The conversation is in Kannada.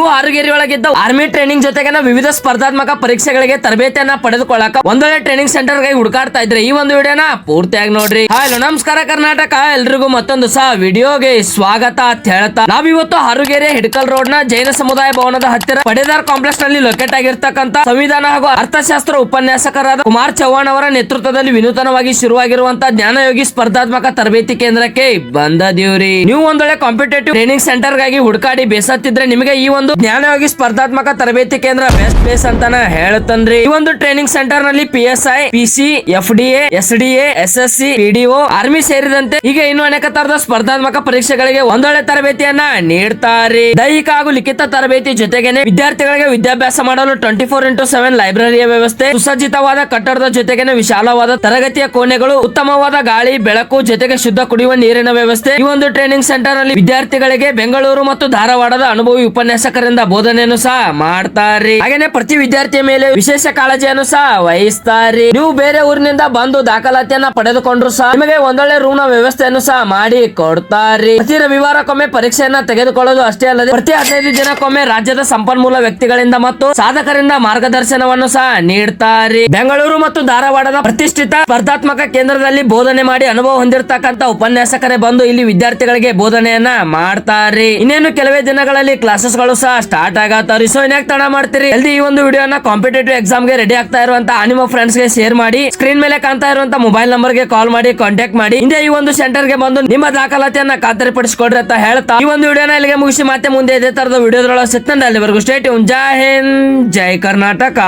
ನೀವು ಹಾರುಗೇರಿ ಒಳಗಿದ್ದ ಆರ್ಮಿ ಟ್ರೈನಿಂಗ್ ಜೊತೆಗೆ ವಿವಿಧ ಸ್ಪರ್ಧಾತ್ಮಕ ಪರೀಕ್ಷೆಗಳಿಗೆ ತರಬೇತಿಯನ್ನ ಪಡೆದುಕೊಳ್ಳಕ ಒಂದೊಳ್ಳೆ ಟ್ರೈನಿಂಗ್ ಸೆಂಟರ್ ಗಾಗಿ ಹುಡುಕಾಡ್ತಾ ಇದ್ರೆ ಈ ಒಂದು ವಿಡಿಯೋನ ಪೂರ್ತಿಯಾಗಿ ನೋಡ್ರಿ. ಹಲೋ ನಮಸ್ಕಾರ ಕರ್ನಾಟಕ, ಎಲ್ರಿಗೂ ಮತ್ತೊಂದು ಸಹ ವಿಡಿಯೋಗೆ ಸ್ವಾಗತ ಅಂತ ಹೇಳ್ತಾ ನಾವಿವತ್ತು ಹಾರುಗೇರಿ ಹಿಡ್ಕಲ್ ರೋಡ್ ನ ಜೈನ ಸಮುದಾಯ ಭವನದ ಹತ್ತಿರ ಪಡೆದಾರ್ ಕಾಂಪ್ಲೆಕ್ಸ್ ನಲ್ಲಿ ಲೊಕೇಟ್ ಆಗಿರ್ತಕ್ಕಂಥ ಸಂವಿಧಾನ ಹಾಗೂ ಅರ್ಥಶಾಸ್ತ್ರ ಉಪನ್ಯಾಸಕರಾದ ಕುಮಾರ್ ಚವ್ಹಾಣ್ ಅವರ ನೇತೃತ್ವದಲ್ಲಿ ವಿನೂತನವಾಗಿ ಶುರುವಾಗಿರುವಂತಹ ಜ್ಞಾನಯೋಗಿ ಸ್ಪರ್ಧಾತ್ಮಕ ತರಬೇತಿ ಕೇಂದ್ರಕ್ಕೆ ಬಂದದೀವ್ರಿ. ನೀವು ಒಂದೊಳ್ಳೆ ಕಾಂಪಿಟೇಟಿವ್ ಟ್ರೈನಿಂಗ್ ಸೆಂಟರ್ ಗಾಗಿ ಹುಡುಕಾಡಿ ಬೇಸತ್ತಿದ್ರೆ ನಿಮಗೆ ಈ ಒಂದು ಜ್ಞಾನಯೋಗಿ ಸ್ಪರ್ಧಾತ್ಮಕ ತರಬೇತಿ ಕೇಂದ್ರ ಬೆಸ್ಟ್ ಪ್ಲೇಸ್ ಅಂತಾನ ಹೇಳುತ್ತನ್ರಿ. ಈ ಒಂದು ಟ್ರೈನಿಂಗ್ ಸೆಂಟರ್ ನಲ್ಲಿ PSI, PC, FDA, SDA, SSC, PDO, army ಸೇರಿದಂತೆ ಹೀಗೆ ಇನ್ನು ಅನೇಕ ತರದ ಸ್ಪರ್ಧಾತ್ಮಕ ಪರೀಕ್ಷೆಗಳಿಗೆ ಒಂದೊಳ್ಳೆ ತರಬೇತಿಯನ್ನ ನೀಡ್ತಾರೆ. ದೈಹಿಕ ಹಾಗೂ ಲಿಖಿತ ತರಬೇತಿ ಜೊತೆಗೇನೆ ವಿದ್ಯಾರ್ಥಿಗಳಿಗೆ ವಿದ್ಯಾಭ್ಯಾಸ ಮಾಡಲು 24x7 ಲೈಬ್ರರಿಯ ವ್ಯವಸ್ಥೆ, ಸುಸಜ್ಜಿತವಾದ ಕಟ್ಟಡದ ಜೊತೆಗೇನೆ ವಿಶಾಲವಾದ ತರಗತಿಯ ಕೋಣೆಗಳು, ಉತ್ತಮವಾದ ಗಾಳಿ ಬೆಳಕು ಜೊತೆಗೆ ಶುದ್ಧ ಕುಡಿಯುವ ನೀರಿನ ವ್ಯವಸ್ಥೆ. ಈ ಒಂದು ಟ್ರೈನಿಂಗ್ ಸೆಂಟರ್ ನಲ್ಲಿ ವಿದ್ಯಾರ್ಥಿಗಳಿಗೆ ಬೆಂಗಳೂರು ಮತ್ತು ಧಾರವಾಡದ ಅನುಭವಿ ಉಪನ್ಯಾಸಕರಿಂದ ಬೋಧನೆಯನ್ನು ಸಹ ಮಾಡ್ತಾರೆ. ಹಾಗೇನೆ ಪ್ರತಿ ವಿದ್ಯಾರ್ಥಿಯ ಮೇಲೆ ವಿಶೇಷ ಕಾಳಜಿಯನ್ನು ಸಹ ವಹಿಸ್ತಾರೆ. ನೀವು ಬೇರೆ ಊರಿನಿಂದ ಬಂದು ದಾಖಲಾತಿಯನ್ನ ಪಡೆದುಕೊಂಡ್ರು ಸಹ ನಿಮಗೆ ಒಂದೊಳ್ಳೆ ರೂಮ್ ನ ವ್ಯವಸ್ಥೆಯನ್ನು ಸಹ ಮಾಡಿ ಕೊಡ್ತಾರೆ. ಪ್ರತಿ ರವಿವಾರಕ್ಕೊಮ್ಮೆ ಪರೀಕ್ಷೆಯನ್ನ ತೆಗೆದುಕೊಳ್ಳೋದು ಅಷ್ಟೇ ಅಲ್ಲದೆ ಪ್ರತಿ 15 ದಿನಕ್ಕೊಮ್ಮೆ ರಾಜ್ಯದ ಸಂಪನ್ಮೂಲ ವ್ಯಕ್ತಿಗಳಿಂದ ಮತ್ತು ಸಾಧಕರಿಂದ ಮಾರ್ಗದರ್ಶನವನ್ನು ಸಹ ನೀಡ್ತಾರೆ. ಬೆಂಗಳೂರು ಮತ್ತು ಧಾರವಾಡದ ಪ್ರತಿಷ್ಠಿತ ಸ್ಪರ್ಧಾತ್ಮಕ ಕೇಂದ್ರದಲ್ಲಿ ಬೋಧನೆ ಮಾಡಿ ಅನುಭವ ಹೊಂದಿರತಕ್ಕಂತ ಉಪನ್ಯಾಸಕರೇ ಬಂದು ಇಲ್ಲಿ ವಿದ್ಯಾರ್ಥಿಗಳಿಗೆ ಬೋಧನೆಯನ್ನ ಮಾಡ್ತಾರೆ. ಇನ್ನೇನು ಕೆಲವೇ ದಿನಗಳಲ್ಲಿ ಕ್ಲಾಸಸ್ ಗಳು ಸಹ ಸ್ಟಾರ್ಟ್ ಆಗತ್ತಾರೆ. ಸೊ ಇನ್ಯಾಕ್ ತಡ ಮಾಡ್ತೀರಿ, ಜಲ್ದಿ ಈ ಒಂದು ವಿಡಿಯೋನ ಕಾಂಪಿಟೇಟಿವ್ ಎಕ್ಸಾಮ್ ಗೆ ರೆಡಿ ಆಗ್ತಾ ಇರುವಂತ ನಿಮ್ಮ ಫ್ರೆಂಡ್ಸ್ ಗೆ ಶೇರ್ ಮಾಡಿ, ಸ್ಕ್ರೀನ್ ಮೇಲೆ ಕಾಣ್ತಾ ಇರುವಂತ ಮೊಬೈಲ್ ನಂಬರ್ ಗೆ ಕಾಲ್ ಮಾಡಿ ಕಾಂಟ್ಯಾಕ್ಟ್ ಮಾಡಿ ಹಿಂದೆ ಈ ಒಂದು ಸೆಂಟರ್ ಗೆ ಬಂದು ನಿಮ್ಮ ದಾಖಲಾತಿಯನ್ನ ಖಾತರಿಪಡಿಸಿಕೊಡ್ರಿ ಅಂತ ಹೇಳ್ತಾ ಈ ಒಂದು ವಿಡಿಯೋನ ಇಲ್ಲಿಗೆ ಮುಗಿಸಿ ಮತ್ತೆ ಮುಂದೆ ಇದೇ ತರದ ವಿಡಿಯೋದ್ರೊಳಗೆ ಸಿಗ್ತಾನೆ. ಅಲ್ಲಿವರೆಗೂ ಸ್ಟೇ ಟ್ಯೂನ್. ಜೈ ಹಿಂದ್, ಜೈ ಕರ್ನಾಟಕ.